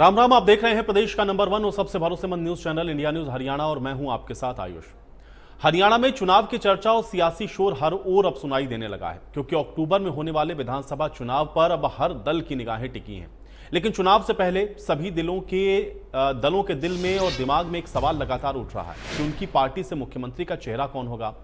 राम राम। आप देख रहे हैं प्रदेश का नंबर 1 और सबसे भरोसेमंद news channel India news Haryana और मैं हूं आपके साथ आयुष। हरियाणा में चुनाव की चर्चा और सियासी शोर हर ओर अब सुनाई देने लगा है, क्योंकि अक्टूबर में होने वाले विधानसभा चुनाव पर अब हर दल की निगाहें टिकी हैं। लेकिन चुनाव से पहले सभी दलों के दिल में और दिमाग में एक सवाल लगातार उठ रहा है कि उनकी पार्टी से मुख्यमंत्री का चेहरा कौन होगा।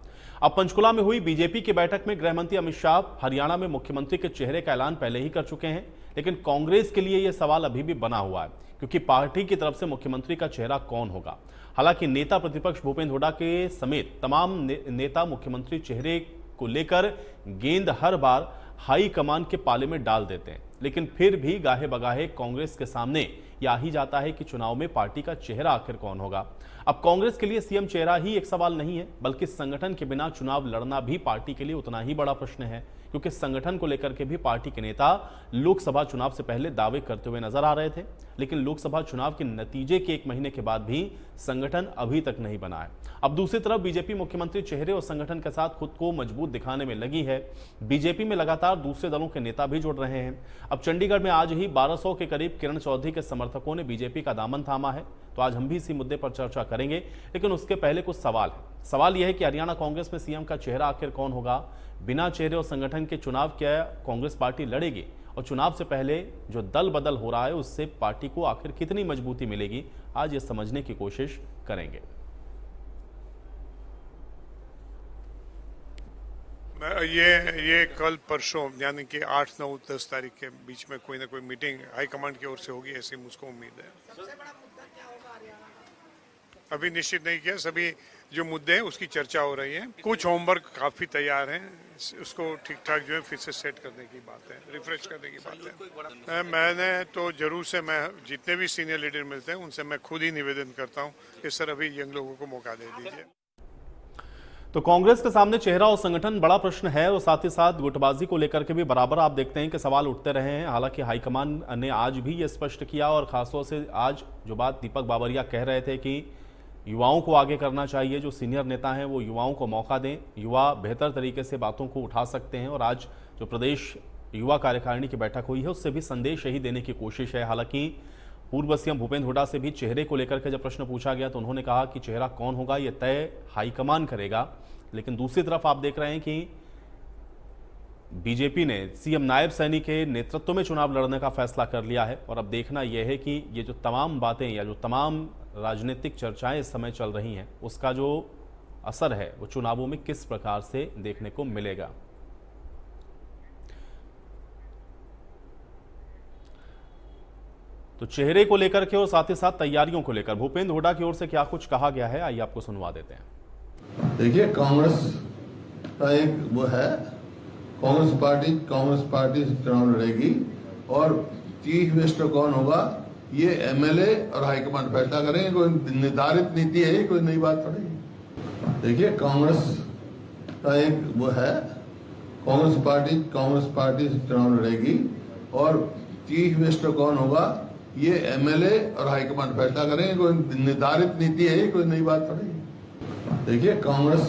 अब पंचकुला में हुई बीजेपी की बैठक में गृह मंत्री अमित शाह हरियाणा में मुख्यमंत्री के चेहरे का ऐलान पहले ही कर चुके हैं, लेकिन कांग्रेस के लिए यह सवाल अभी भी बना हुआ है, क्योंकि पार्टी की तरफ से मुख्यमंत्री का चेहरा कौन होगा। हालांकि नेता प्रतिपक्ष भूपेंद्र हुड्डा के समेत तमाम नेता मुख्यमंत्री चेहरे को लेकर गेंद हर बार हाईकमान के पाले में डाल देते हैं, लेकिन फिर भी गाहे बगाहे कांग्रेस के सामने यह आ ही जाता है कि चुनाव में पार्टी का चेहरा आखिर कौन होगा। अब कांग्रेस के लिए सीएम चेहरा ही एक सवाल नहीं है, बल्कि संगठन के बिना चुनाव लड़ना भी पार्टी के लिए उतना ही बड़ा प्रश्न है, क्योंकि संगठन को लेकर के भी पार्टी के नेता लोकसभा चुनाव से पहले दावे करते हुए नजर आ रहे थे, लेकिन लोकसभा चुनाव के नतीजे के 1 महीने के बाद भी संगठन अभी तक नहीं बना है। अब दूसरी तरफ बीजेपी मुख्यमंत्री चेहरे और संगठन के साथ खुद को मजबूत दिखाने में लगी है। बीजेपी में लगातार दूसरे दलों के नेता भी जुड़ रहे हैं। अब चंडीगढ़ में आज ही 1200 के करीब किरण चौधरी के समर्थकों ने बीजेपी का दामन थामा है, तो आज हम भी इसी मुद्दे पर चर्चा करेंगे। लेकिन उसके पहले कुछ सवाल है। सवाल यह है कि हरियाणा कांग्रेस में सीएम का चेहरा आखिर कौन होगा। बिना चेहरे और संगठन के चुनाव क्या कांग्रेस पार्टी लड़ेगी, और चुनाव से पहले जो दल बदल हो रहा है उससे पार्टी को आखिर कितनी मजबूती मिलेगी, आज ये समझने की कोशिश करेंगे। ये कल परसों यानी कि 8, 9, 10 तारीख के बीच में कोई ना कोई मीटिंग हाईकमांड की ओर से होगी, ऐसी मुझको उम्मीद है। अभी निश्चित नहीं किया, सभी जो मुद्दे हैं उसकी चर्चा हो रही है। कुछ होमवर्क काफी तैयार है, उसको ठीक ठाक जो है फिर से सेट करने की बात है, रिफ्रेश करने की बात है। मैंने तो जरूर से मैं जितने भी सीनियर लीडर मिलते हैं उनसे मैं खुद ही निवेदन करता हूँ कि सर अभी यंग लोगों को मौका दे दीजिए। तो कांग्रेस के सामने चेहरा और संगठन बड़ा प्रश्न है, और साथ ही साथ गुटबाजी को लेकर के भी बराबर आप देखते हैं कि सवाल उठते रहे हैं। हालांकि हाईकमान ने आज भी ये स्पष्ट किया, और खासतौर से आज जो बात दीपक बाबरिया कह रहे थे कि युवाओं को आगे करना चाहिए, जो सीनियर नेता हैं वो युवाओं को मौका दें, युवा बेहतर तरीके से बातों को उठा सकते हैं। और आज जो प्रदेश युवा कार्यकारिणी की बैठक हुई है उससे भी संदेश यही देने की कोशिश है। हालांकि पूर्व सीएम भूपेंद्र हुड्डा से भी चेहरे को लेकर के जब प्रश्न पूछा गया तो उन्होंने कहा कि चेहरा कौन होगा यह तय हाईकमान करेगा। लेकिन दूसरी तरफ आप देख रहे हैं कि बीजेपी ने सीएम नायब सैनी के नेतृत्व में चुनाव लड़ने का फैसला कर लिया है, और अब देखना यह है कि ये जो तमाम बातें या जो तमाम राजनीतिक चर्चाएं इस समय चल रही हैं उसका जो असर है वो चुनावों में किस प्रकार से देखने को मिलेगा। तो चेहरे को लेकर के और साथ ही साथ तैयारियों को लेकर भूपेंद्र हुड्डा की ओर से क्या कुछ कहा गया है, आइए आपको सुनवा देते हैं। देखिए, कांग्रेस का एक वो है, कांग्रेस पार्टी चुनाव लड़ेगी, और चीफ मिनिस्टर कौन होगा ये एमएलए और हाईकमांड फैसला करेंगे। कोई निर्धारित नीति है, कोई नई बात थोड़ी। देखिए, कांग्रेस का एक वो है, कांग्रेस पार्टी चुनाव लड़ेगी, और चीफ मिनिस्टर कौन होगा ये एमएलए और हाईकमांड फैसला करेंगे। कोई निर्धारित नीति है, कोई नई बात थोड़ी। देखिए, कांग्रेस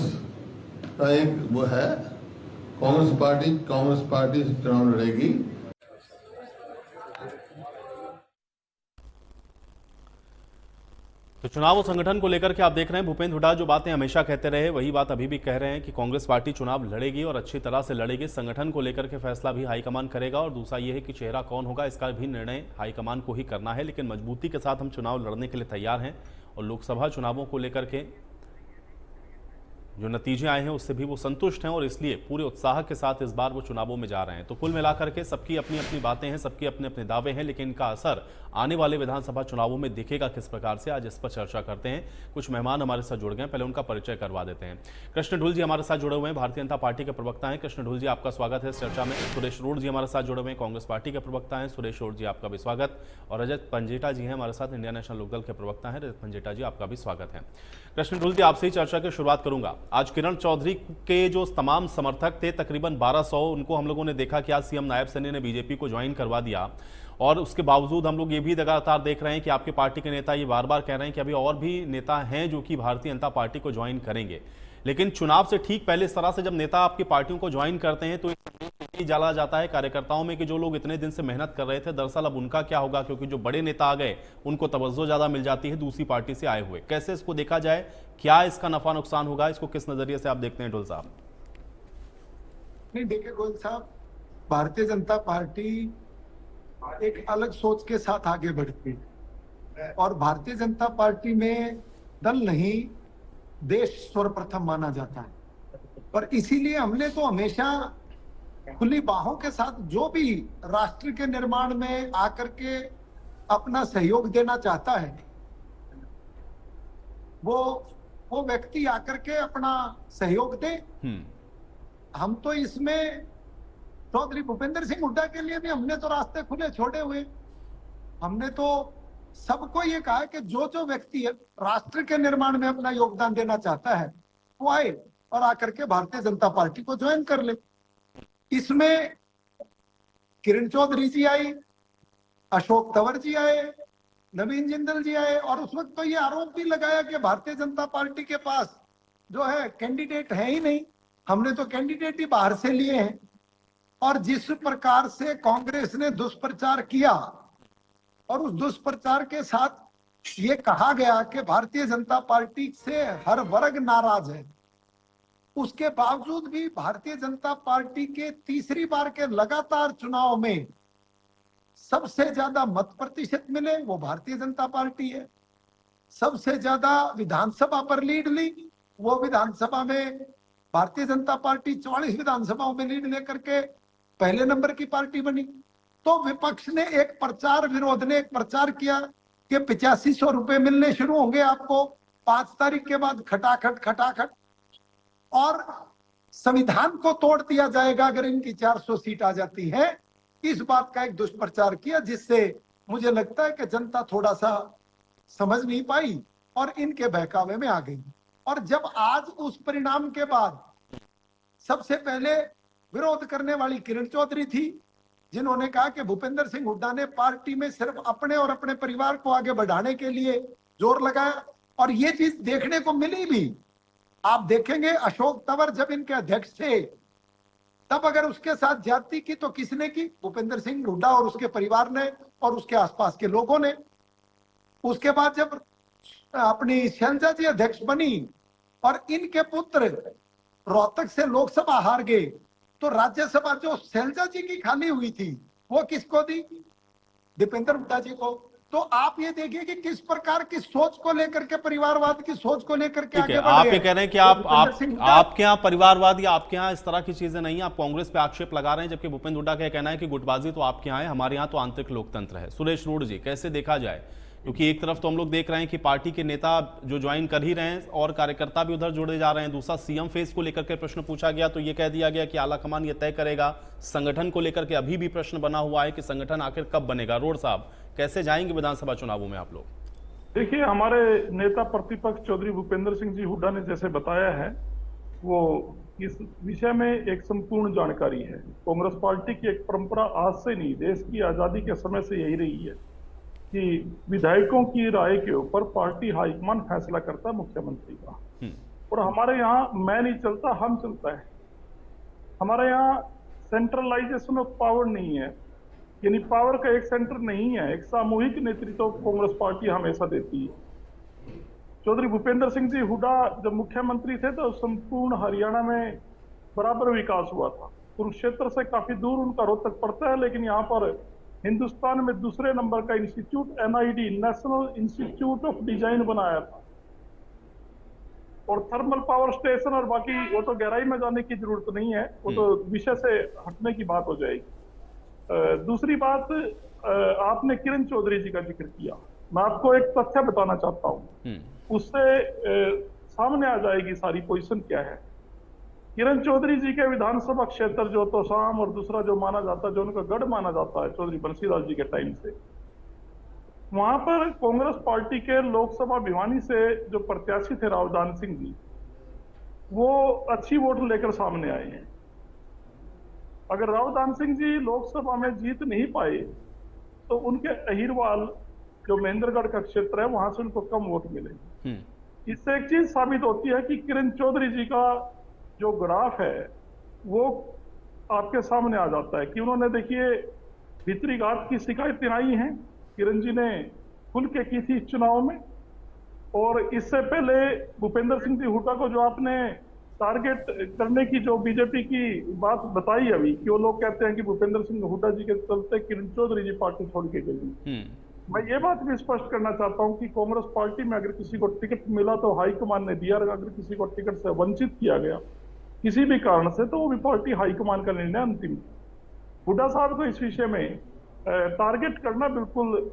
का एक वो है, कांग्रेस पार्टी चुनाव लड़ेगी। तो चुनाव और संगठन को लेकर के आप देख रहे हैं भूपेंद्र हुड्डा जो बातें हमेशा कहते रहे वही बात अभी भी कह रहे हैं कि कांग्रेस पार्टी चुनाव लड़ेगी और अच्छी तरह से लड़ेगी। संगठन को लेकर के फैसला भी हाईकमान करेगा, और दूसरा ये है कि चेहरा कौन होगा इसका भी निर्णय हाईकमान को ही करना है। लेकिन मजबूती के साथ हम चुनाव लड़ने के लिए तैयार हैं, और लोकसभा चुनावों को लेकर के जो नतीजे आए हैं उससे भी वो संतुष्ट हैं, और इसलिए पूरे उत्साह के साथ इस बार वो चुनावों में जा रहे हैं। तो कुल मिलाकर के सबकी अपनी अपनी बातें हैं, सबके अपने अपने दावे हैं, लेकिन इनका असर आने वाले विधानसभा चुनावों में दिखेगा किस प्रकार से, आज इस पर चर्चा करते हैं। कुछ मेहमान हमारे साथ जुड़ गए, पहले उनका परिचय करवा देते हैं। कृष्ण ढुल जी हमारे साथ जुड़े हुए हैं, भारतीय जनता पार्टी के प्रवक्ता हैं। कृष्ण ढुल जी आपका स्वागत है इस चर्चा में। सुरेश रोड जी हमारे साथ जुड़े हुए हैं, कांग्रेस पार्टी के प्रवक्ता हैं। सुरेश रोड जी आपका भी स्वागत। और रजत पंजेटा जी हैं हमारे साथ, इंडिया नेशनल लोकदल के प्रवक्ता हैं। रजत पंजेटा जी आपका भी स्वागत है। कृष्ण ढुल जी आपसे ही चर्चा की शुरुआत करूंगा। आज किरण चौधरी के जो तमाम समर्थक थे तकरीबन 1200, उनको हम लोगों ने देखा कि आज सीएम नायब सैनी ने बीजेपी को ज्वाइन करवा दिया, और उसके बावजूद हम लोग ये भी लगातार देख रहे हैं कि आपके पार्टी के नेता ये बार बार कह रहे हैं कि अभी और भी नेता हैं जो कि भारतीय जनता पार्टी को ज्वाइन करेंगे। लेकिन चुनाव से ठीक पहले इस तरह से जब नेता आपकी पार्टियों को ज्वाइन करते हैं तो जाना जाता है कार्यकर्ताओं में कि जो लोग इतने दिन से मेहनत कर रहे थे, दरअसल अब उनका क्या होगा, क्योंकि जो बड़े नेता आ गए उनको तवज्जो ज्यादा मिल जाती है दूसरी पार्टी से आए हुए। कैसे इसको देखा जाए, क्या इसका नफा नुकसान होगा, इसको किस नजरिए से आप देखते हैं ढोल साहब? नहीं, देखिए गोयल साहब, भारतीय जनता पार्टी एक अलग सोच के साथ आगे बढ़ती है और भारतीय जनता पार्टी में दल नहीं, देश सर्वप्रथम माना जाता है। पर इसीलिए हमने तो हमेशा खुली बाहों के साथ जो भी राष्ट्र के निर्माण में आकर के अपना सहयोग देना चाहता है, वो व्यक्ति आकर के अपना सहयोग दे। हम तो इसमें चौधरी भूपेंद्र सिंह हुड्डा के लिए भी हमने तो रास्ते खुले छोड़े हुए। हमने तो सबको ये कहा कि जो जो व्यक्ति राष्ट्र के निर्माण में अपना योगदान देना चाहता है वो आए और आकर के भारतीय जनता पार्टी को ज्वाइन कर ले। इसमें किरण चौधरी जी आई, अशोक तंवर जी आए, नवीन जिंदल जी आए और उस वक्त तो ये आरोप भी लगाया कि भारतीय जनता पार्टी के पास जो है कैंडिडेट है ही नहीं, हमने तो कैंडिडेट ही बाहर से लिए हैं। और जिस प्रकार से कांग्रेस ने दुष्प्रचार किया और उस दुष्प्रचार के साथ ये कहा गया कि भारतीय जनता पार्टी से हर वर्ग नाराज है, उसके बावजूद भी भारतीय जनता पार्टी के तीसरी बार के लगातार चुनाव में सबसे ज्यादा मत प्रतिशत मिले वो भारतीय जनता पार्टी है। सबसे ज्यादा विधानसभा पर लीड ली वो विधानसभा में भारतीय जनता पार्टी 44 विधानसभाओं में लीड लेकर के पहले नंबर की पार्टी बनी। तो विपक्ष ने एक प्रचार, विरोध ने एक प्रचार किया कि 8500 रुपए मिलने शुरू होंगे आपको 5 तारीख के बाद, खटाखट और संविधान को तोड़ दिया जाएगा अगर इनकी 400 सीट आ जाती है। इस बात का एक दुष्प्रचार किया जिससे मुझे लगता है कि जनता थोड़ा सा समझ नहीं पाई और इनके बहकावे में आ गई। और जब आज उस परिणाम के बाद सबसे पहले विरोध करने वाली किरण चौधरी थी, जिन्होंने कहा कि भूपेंद्र सिंह हुड्डा ने पार्टी में सिर्फ अपने और अपने परिवार को आगे बढ़ाने के लिए जोर लगाया और ये चीज देखने को मिली भी। आप देखेंगे अशोक तंवर जब इनके अध्यक्ष थे तब अगर उसके साथ ज्यादती की तो किसने की? भूपेंद्र सिंह हुड्डा और उसके परिवार ने और उसके आसपास के लोगों ने। उसके बाद जब अपनी शैलजा जी अध्यक्ष बनी और इनके पुत्र रोहतक से लोकसभा हार गए तो राज्यसभा जो शैलजा जी की खाली हुई थी वो किसको दी? दीपेंद्र हुड्डा जी को। तो आप ये देखिए कि किस प्रकार की सोच को लेकर के, परिवारवाद की सोच को लेकर के आगे बढ़े। आप ये कह रहे हैं कि आपके यहाँ परिवारवाद या आपके यहाँ इस तरह की चीजें नहीं है, आप कांग्रेस पे आक्षेप लगा रहे हैं, जबकि भूपेंद्र हुड्डा का कहना है कि गुटबाजी तो आपके यहाँ है, हमारे यहाँ तो आंतरिक लोकतंत्र है। सुरेश रोड जी, कैसे देखा जाए? क्योंकि एक तरफ तो हम लोग देख रहे हैं कि पार्टी के नेता जो ज्वाइन कर ही रहे हैं और कार्यकर्ता भी उधर जुड़े जा रहे हैं। दूसरा, सीएम फेस को लेकर के प्रश्न पूछा गया तो ये कह दिया गया कि आलाकमान ये तय करेगा। संगठन को लेकर के अभी भी प्रश्न बना हुआ है कि संगठन आखिर कब बनेगा। रोड साहब, कैसे जाएंगे विधानसभा चुनावों में आप लोग? देखिए, हमारे नेता प्रतिपक्ष चौधरी भूपेंद्र सिंह जी हुड्डा ने जैसे बताया है वो इस विषय में एक संपूर्ण जानकारी है। कांग्रेस पार्टी की एक परंपरा आज से नहीं, देश की आजादी के समय से यही रही है कि विधायकों की राय के ऊपर पार्टी हाईकमान फैसला करता है मुख्यमंत्री का। और हमारे यहाँ मैं नहीं चलता, हम चलता है। हमारे यहाँ सेंट्रलाइजेशन ऑफ पावर नहीं है, यानी पावर का एक सेंटर नहीं है, एक सामूहिक नेतृत्व कांग्रेस पार्टी हमेशा देती है। चौधरी भूपेंद्र सिंह जी हुड्डा जब मुख्यमंत्री थे तो संपूर्ण हरियाणा में बराबर विकास हुआ था। कुरुक्षेत्र से काफी दूर उनका रोहतक पड़ता है, लेकिन यहाँ पर हिंदुस्तान में दूसरे नंबर का institute NID, national institute of design बनाया था। और थर्मल पावर स्टेशन और बाकी वो तो गहराई में जाने की जरूरत नहीं है, वो तो विषय से हटने की बात हो जाएगी। दूसरी बात, आपने किरण चौधरी जी का जिक्र किया, मैं आपको एक तथ्य बताना चाहता हूँ, उससे सामने आ जाएगी सारी पोजीशन क्या है। किरण चौधरी जी के विधानसभा क्षेत्र जो तोशाम और दूसरा जो माना जाता है, जो उनका गढ़ माना जाता है चौधरी बंसीलाल जी के टाइम से, वहां पर कांग्रेस पार्टी के लोकसभा भिवानी से जो प्रत्याशी थे रावदान सिंह जी, वो अच्छी वोट लेकर सामने आए हैं। अगर रावदान सिंह जी लोकसभा में जीत नहीं पाए तो उनके अहिरवाल जो महेंद्रगढ़ का क्षेत्र है वहां से उनको कम वोट मिले। इससे एक चीज साबित होती है कि किरण चौधरी जी का जो ग्राफ है वो आपके सामने आ जाता है कि उन्होंने देखिए भीतरी घात की शिकायतें आई हैं, किरण जी ने खुल के की थी इस चुनाव में। और इससे पहले भूपेंद्र सिंह जी हुड्डा को जो आपने टारगेट करने की जो बीजेपी की बात बताई अभी, कि वो लोग कहते हैं कि भूपेंद्र सिंह हुड्डा जी के चलते किरण चौधरी जी पार्टी छोड़ के गई। मैं ये बात भी स्पष्ट करना चाहता हूं कि कांग्रेस पार्टी में अगर किसी को टिकट मिला तो हाईकमान ने दिया, और अगर किसी को टिकट से वंचित किया गया किसी भी कारण से, तो वो भी पार्टी हाईकमान का निर्णय अंतिम। हुड्डा साहब को इस विषय में टारगेट करना बिल्कुल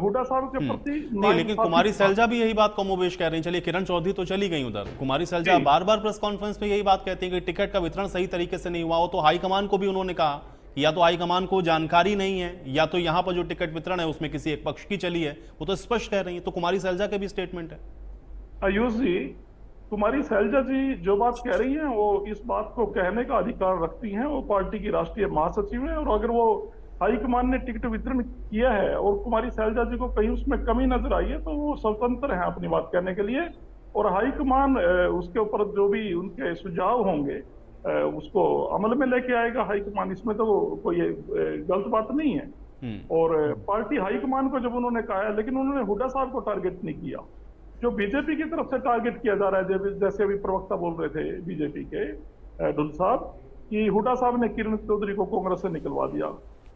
हुड्डा साहब के प्रति नहीं, लेकिन कुमारी सैलजा भी यही बात कमोबेश कह रही हैं। चलिए किरण चौधरी तो चली गई उधर, कुमारी सैलजा बार बार प्रेस कॉन्फ्रेंस में यही बात कहती हैं कि टिकट का वितरण सही तरीके से नहीं हुआ हो। तो हाईकमान को भी उन्होंने कहा या तो हाईकमान को जानकारी नहीं है, या तो यहाँ पर जो टिकट वितरण है उसमें किसी एक पक्ष की चली है। वो तो स्पष्ट कह रही है। तो कुमारी सैलजा के भी स्टेटमेंट है। आयुष जी, कुमारी सैलजा जी जो बात कह रही हैं वो इस बात को कहने का अधिकार रखती हैं। वो पार्टी की राष्ट्रीय महासचिव है, और अगर वो हाईकमान ने टिकट वितरण किया है और कुमारी सैलजा जी को कहीं उसमें कमी नजर आई है, तो वो स्वतंत्र है अपनी बात कहने के लिए। और हाईकमान उसके ऊपर जो भी उनके सुझाव होंगे उसको अमल में लेके आएगा हाईकमान। इसमें तो कोई गलत बात नहीं है। और पार्टी हाईकमान को जब उन्होंने कहा है, लेकिन उन्होंने हुड्डा साहब को टारगेट नहीं किया। जो बीजेपी की तरफ से टारगेट किया जा रहा है, जैसे अभी प्रवक्ता बोल रहे थे बीजेपी के ढुल साहब, कि हुड्डा साहब ने किरण चौधरी को कांग्रेस से निकलवा दिया।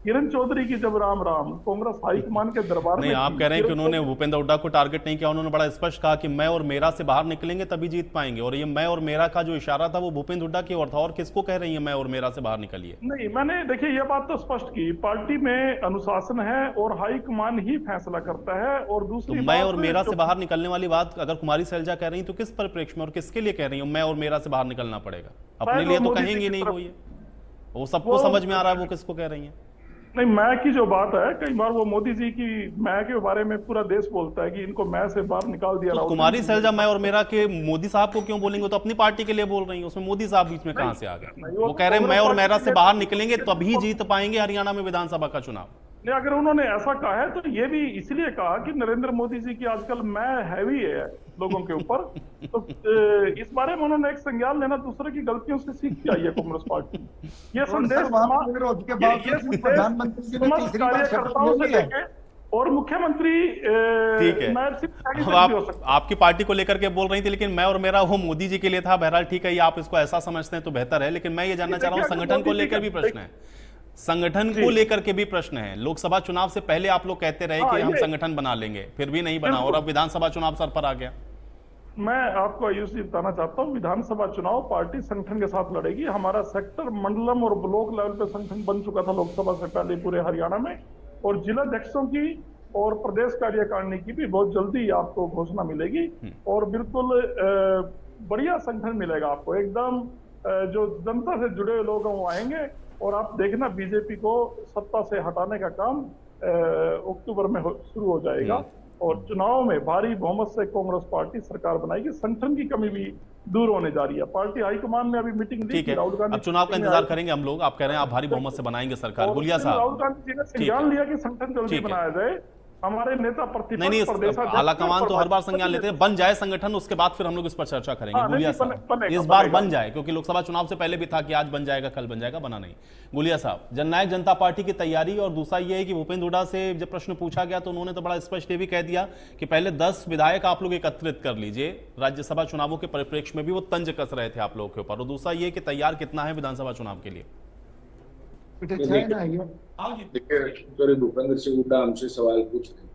किरण चौधरी की जब राम राम कांग्रेस हाईकमान के दरबार में, नहीं, आप कह रहे हैं कि उन्होंने भूपेंद्र हुड्डा को टारगेट नहीं किया। उन्होंने बड़ा स्पष्ट कहा कि मैं और मेरा से बाहर निकलेंगे तभी जीत पाएंगे। और ये मैं और मेरा का जो इशारा था वो भूपेंद्र हुड्डा की ओर था। और किसको कह रही है मैं और मेरा से बाहर निकलिए? नहीं, मैंने देखिए ये बात तो स्पष्ट की, पार्टी में अनुशासन है और हाईकमान ही फैसला करता है। और दूसरी मैं और मेरा से बाहर निकलने वाली बात अगर कुमारी सैलजा कह रही तो किस परिप्रेक्ष्य में और किसके लिए कह रही हूँ मैं और मेरा से बाहर निकलना पड़ेगा? अपने लिए तो कहेंगे नहीं वो, ये वो सबको समझ में आ रहा है वो किसको कह रही है। नहीं, मैं की जो बात है, कई बार वो मोदी जी की मैं के बारे में पूरा देश बोलता है कि इनको मैं से बाहर निकाल दिया। तो कुमारी सैलजा मैं और मेरा के मोदी साहब को क्यों बोलेंगे? तो अपनी पार्टी के लिए बोल रही है, उसमें मोदी साहब बीच में कहां से आ गए? वो कह रहे हैं मैं और मेरा से बाहर निकलेंगे तभी जीत पाएंगे हरियाणा में विधानसभा का चुनाव। नहीं, अगर उन्होंने ऐसा कहा है तो ये भी इसलिए कहा कि नरेंद्र मोदी जी की आजकल मैं हैवी है लोगों के ऊपर। तो इस बारे में उन्होंने एक संज्ञान लेना, दूसरे की गलतियों से सीख के आई है कांग्रेस पार्टी। ये संदेश प्रधानमंत्री जी ने तीसरी बार कार्यकर्ताओं से लेके और मुख्यमंत्री ठीक है। अब आप आपकी पार्टी को लेकर के बोल रही थी, लेकिन मैं और मेरा वो मोदी जी के लिए था। बहरहाल ठीक है, ये आप इसको ऐसा समझते हैं तो बेहतर है। लेकिन मैं ये जानना चाह रहा हूँ, संगठन को लेकर भी प्रश्न है, संगठन को लेकर के भी प्रश्न है। लोकसभा चुनाव से पहले आप लोग कहते रहे कि हम संगठन बना लेंगे, फिर भी नहीं बना, और अब विधानसभा चुनाव सर पर आ गया। मैं आपको आयुष जी बताना चाहता हूं, विधानसभा चुनाव पार्टी संगठन के साथ लड़ेगी। हमारा सेक्टर, मंडलम और ब्लॉक लेवल पे संगठन बन चुका था लोकसभा से पहले पूरे हरियाणा में, और जिला अध्यक्षों की और प्रदेश कार्यकारिणी की भी बहुत जल्दी आपको घोषणा मिलेगी। और बिल्कुल बढ़िया संगठन मिलेगा आपको, एकदम जो जनता से जुड़े हुए लोग वो आएंगे। और आप देखना बीजेपी को सत्ता से हटाने का काम अक्टूबर में शुरू हो जाएगा, और चुनाव में भारी बहुमत से कांग्रेस पार्टी सरकार बनाएगी। संगठन की कमी भी दूर होने जा रही है। पार्टी हाईकमान ने अभी मीटिंग ली थी, राहुल गांधी। अब चुनाव का इंतजार करेंगे हम लोग। आप कह रहे हैं आप भारी बहुमत से बनाएंगे सरकार। गुलिया साहब, राहुल गांधी जी ने संज्ञान लिया कि संगठन जल्दी बनाया जाए। हमारे नेता प्रतिपक्ष आलाकमान तो हर बार संज्ञान लेते हैं, बन जाए संगठन, उसके बाद फिर हम लोग इस पर चर्चा करेंगे। गुलिया साहब, इस बार बन जाए, क्योंकि लोकसभा चुनाव से पहले भी था कि आज बन जाएगा कल बन जाएगा, बना नहीं। गुलिया साहब, जननायक जनता पार्टी की तैयारी, और दूसरा ये है कि भूपेंद्र हुड्डा से जब प्रश्न पूछा गया तो उन्होंने तो बड़ा स्पष्ट ये भी कह दिया कि पहले 10 विधायक आप लोग एकत्रित कर लीजिए। राज्यसभा चुनावों के परिप्रेक्ष्य में भी वो तंज कस रहे थे आप लोगों के ऊपर। और दूसरा ये कि तैयार कितना है विधानसभा चुनाव के लिए? देखिए, भूपेंद्र सिंह हुड्डा हमसे सवाल पूछ रहे,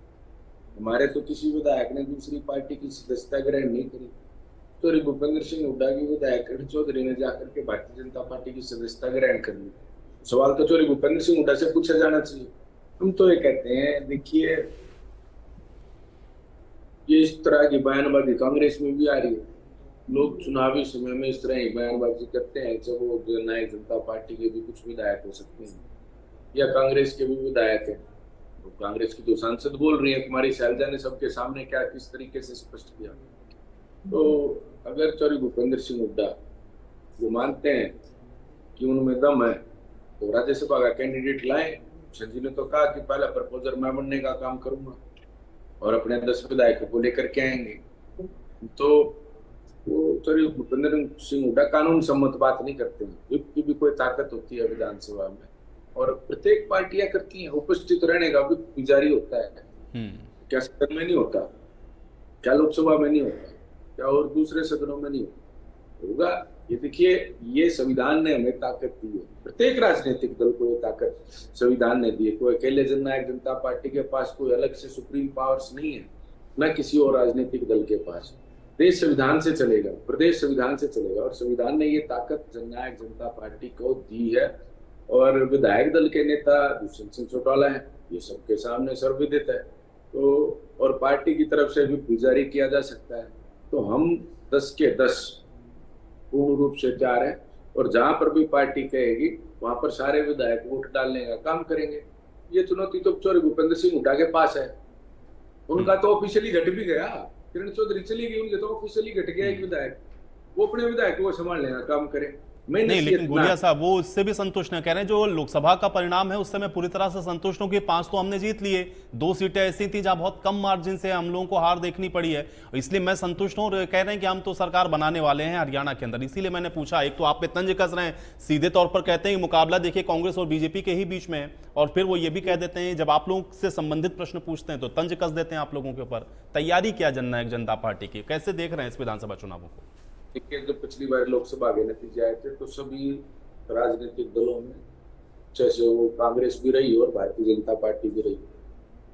हमारे तो किसी विधायक ने दूसरी पार्टी की सदस्यता ग्रहण नहीं करी। तो भूपेंद्र सिंह हुड्डा की विधायक किरण चौधरी ने जाकर के भारतीय जनता पार्टी की सदस्यता ग्रहण कर ली। सवाल तो चोरी भूपेंद्र सिंह हुड्डा से पूछा जाना चाहिए। हम तो ये कहते हैं, देखिए ये इस तरह की बयानबाजी कांग्रेस में भी आ रही है। लोग चुनावी समय में इस तरह की बयानबाजी करते हैं, जब वो जननायक जनता पार्टी के भी कुछ विधायक हो सकते हैं या कांग्रेस के भी विधायक हैं। तो कांग्रेस की तो सांसद बोल रही है, कुमारी सैलजा ने सबके सामने क्या किस तरीके से स्पष्ट किया। तो अगर चौरी भूपेंद्र सिंह हुड्डा वो मानते हैं कि उनमें दम है तो राज्यसभा का कैंडिडेट लाएं। संजय ने तो कहा कि पहला प्रपोजर मैं बनने का काम करूंगा और अपने 10 विधायकों को लेकर के आएंगे। तो वो चौधरी भूपेंद्र सिंह हुड्डा कानून सम्मत बात नहीं करते हैं। विप की भी कोई ताकत होती है विधानसभा में, और प्रत्येक पार्टियां करती हैं। उपस्थित रहने का भी जारी होता है। क्या सदन में नहीं होता? क्या लोकसभा में नहीं होता? क्या और दूसरे सदनों में नहीं होगा? ये देखिए, ये संविधान ने हमें ताकत दी है। प्रत्येक राजनीतिक दल को ये ताकत संविधान ने दी है। कोई अकेले जननायक जनता पार्टी के पास कोई अलग से सुप्रीम पावर्स नहीं है, न किसी और राजनीतिक दल के पास। देश संविधान से चलेगा, प्रदेश संविधान से चलेगा, और संविधान ने ये ताकत जननायक जनता पार्टी को दी है। और विधायक दल के नेता दुष्यंत सिंह चौटाला है, ये सबके सामने सर्वविदित है। तो और पार्टी की तरफ से भी जारी किया जा सकता है। तो हम 10 के 10 पूर्ण रूप से तैयार हैं, और जहां पर भी पार्टी कहेगी वहां पर सारे विधायक वोट डालने का काम करेंगे। ये चुनौती तो चौधरी भूपेंद्र सिंह हुड्डा के पास है। उनका तो ऑफिशियली घट भी गया, किरण चौधरी चली गई, उनके तो ऑफिशियली घट गया एक विधायक। वो अपने विधायक को संभालने का काम करे। नहीं, लेकिन गुलिया साहब वो इससे भी संतुष्ट नहीं, कह रहे हैं जो लोकसभा का परिणाम है उससे मैं पूरी तरह से संतुष्ट हूं कि 5 तो हमने जीत लिए, 2 सीटें ऐसी थी जहां बहुत कम मार्जिन से हम लोगों को हार देखनी पड़ी है, इसलिए मैं संतुष्ट हूं। और कह रहे हैं कि हम तो सरकार बनाने वाले हैं हरियाणा के अंदर, इसीलिए मैंने पूछा। एक तो आप पे तंज कस रहे हैं, सीधे तौर पर कहते हैं कि मुकाबला देखिए कांग्रेस और बीजेपी के ही बीच में है, और फिर वो ये भी कह देते हैं जब आप लोगों से संबंधित प्रश्न पूछते हैं तो तंज कस देते हैं आप लोगों के ऊपर। तैयारी क्या जननायक जनता पार्टी की, कैसे देख रहे हैं इस विधानसभा चुनावों को? देखिए, जब पिछली बार लोकसभा के नतीजे आए थे तो सभी राजनीतिक दलों में, जैसे वो कांग्रेस भी रही और भारतीय जनता पार्टी भी रही,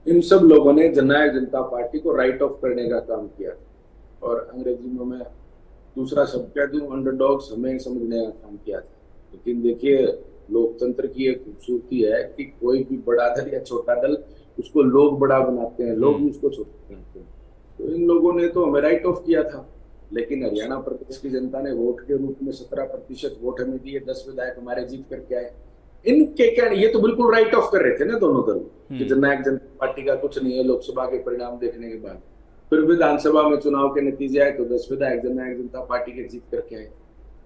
इन सब लोगों ने जननायक जनता पार्टी को राइट ऑफ करने का काम किया। और अंग्रेजी में मैं दूसरा शब्द कह दूं, अंडरडॉग्स हमें समझने का काम किया था। लेकिन देखिए, लोकतंत्र की एक खूबसूरती है कि कोई भी बड़ा दल या छोटा दल, उसको लोग बड़ा बनाते हैं, लोग उसको छोटा बनाते हैं। तो इन लोगों ने तो हमें राइट ऑफ किया था, लेकिन हरियाणा प्रदेश की जनता ने वोट के रूप में 17% वोट हमें दिए, 10 विधायक हमारे जीत करके आए। इनके क्या, ये तो बिल्कुल राइट ऑफ कर रहे थे ना दोनों दल कि जननायक जनता पार्टी का कुछ नहीं है। लोकसभा के परिणाम देखने के बाद फिर विधानसभा में चुनाव के नतीजे आए तो 10 विधायक जननायक जनता पार्टी के जीत करके आए।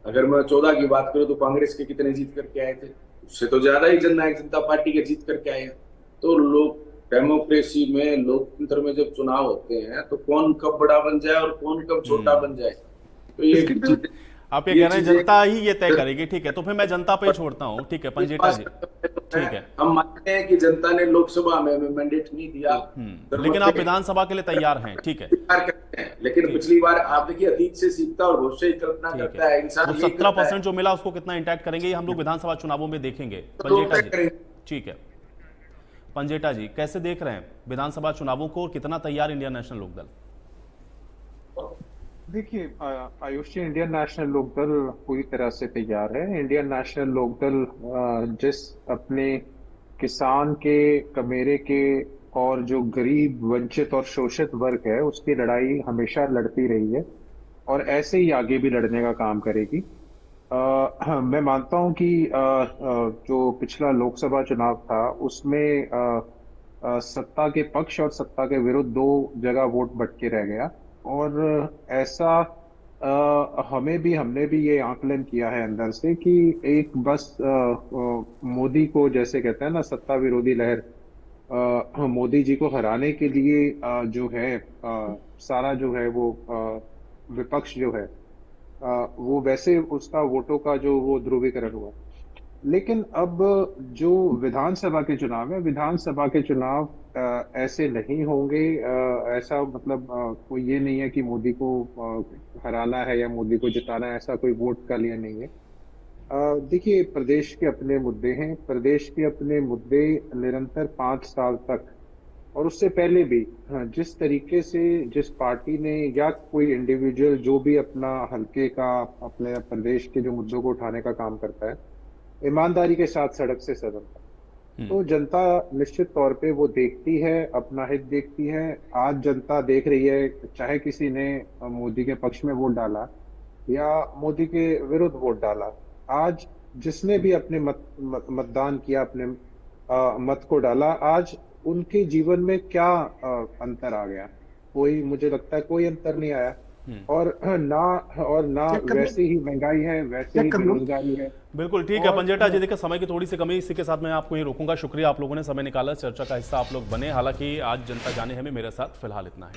अगर मैं 14 की बात करूं तो कांग्रेस के कितने जीत करके आए थे? उससे तो ज्यादा ही जननायक जनता पार्टी के जीत करके आए हैं। तो लोग डेमोक्रेसी में, लोकतंत्र में जब चुनाव होते हैं तो कौन कब बड़ा बन जाए और कौन कब छोटा बन जाए, तो ये आप ये कह रहे हैं जनता ही ये तय करेगी। ठीक है, तो फिर मैं जनता पे छोड़ता हूँ। ठीक है पंजेटा जी, ठीक है, हम मानते हैं कि जनता ने लोकसभा में मैंडेट नहीं दिया, लेकिन आप विधानसभा के लिए तैयार हैं। ठीक है, लेकिन पिछली बार आप देखिए, अतीत से सीखता और भविष्य की कल्पना करता है इंसान। 17% जो मिला उसको कितना इंटैक्ट करेंगे, ये हम लोग विधानसभा चुनावों में देखेंगे। पंजेटा जी, ठीक है, पंजेटा जी कैसे देख रहे हैं विधानसभा चुनावों को, कितना तैयार इंडियन नेशनल लोकदल? देखिए आयुष जी, इंडियन नेशनल लोकदल पूरी तरह से तैयार है। इंडियन नेशनल लोकदल जिस अपने किसान के, कमेरे के और जो गरीब, वंचित और शोषित वर्ग है उसकी लड़ाई हमेशा लड़ती रही है और ऐसे ही आगे भी लड़ने का काम करेगी। मैं मानता हूं कि जो पिछला लोकसभा चुनाव था उसमें सत्ता के पक्ष और सत्ता के विरुद्ध 2 जगह वोट बट के रह गया, और ऐसा हमने भी ये आकलन किया है अंदर से कि एक बस मोदी को, जैसे कहते हैं ना सत्ता विरोधी लहर, मोदी जी को हराने के लिए जो है सारा जो है वो विपक्ष जो है वो वैसे उसका वोटों का जो वो ध्रुवीकरण हुआ। लेकिन अब जो विधानसभा के चुनाव है, विधानसभा के चुनाव ऐसे नहीं होंगे। ऐसा मतलब कोई ये नहीं है कि मोदी को हराना है या मोदी को जिताना है, ऐसा कोई वोट का लिए नहीं है। देखिए, प्रदेश के अपने मुद्दे हैं, प्रदेश के अपने मुद्दे निरंतर 5 साल तक और उससे पहले भी जिस तरीके से जिस पार्टी ने या कोई इंडिविजुअल जो भी अपना हल्के का, अपने प्रदेश के जो मुद्दों को उठाने का काम करता है, ईमानदारी के साथ सड़क से सदन तक, तो जनता निश्चित तौर पे वो देखती है, अपना हित देखती है। आज जनता देख रही है, चाहे किसी ने मोदी के पक्ष में वोट डाला या मोदी के विरुद्ध वोट डाला, आज जिसने भी अपने मतदान किया, अपने मत को डाला, आज उनके जीवन में क्या अंतर आ गया? कोई, मुझे लगता है कोई अंतर नहीं आया। और ना वैसे ही महंगाई है, वैसे ही बेरोजगारी है। बिल्कुल ठीक है पंजेटा जी, देखिए समय की थोड़ी सी कमी, इसी के साथ मैं आपको ये रोकूंगा। शुक्रिया, आप लोगों ने समय निकाला, चर्चा का हिस्सा आप लोग बने। हालांकि आज जनता जाने हमें, मेरे साथ फिलहाल इतना है।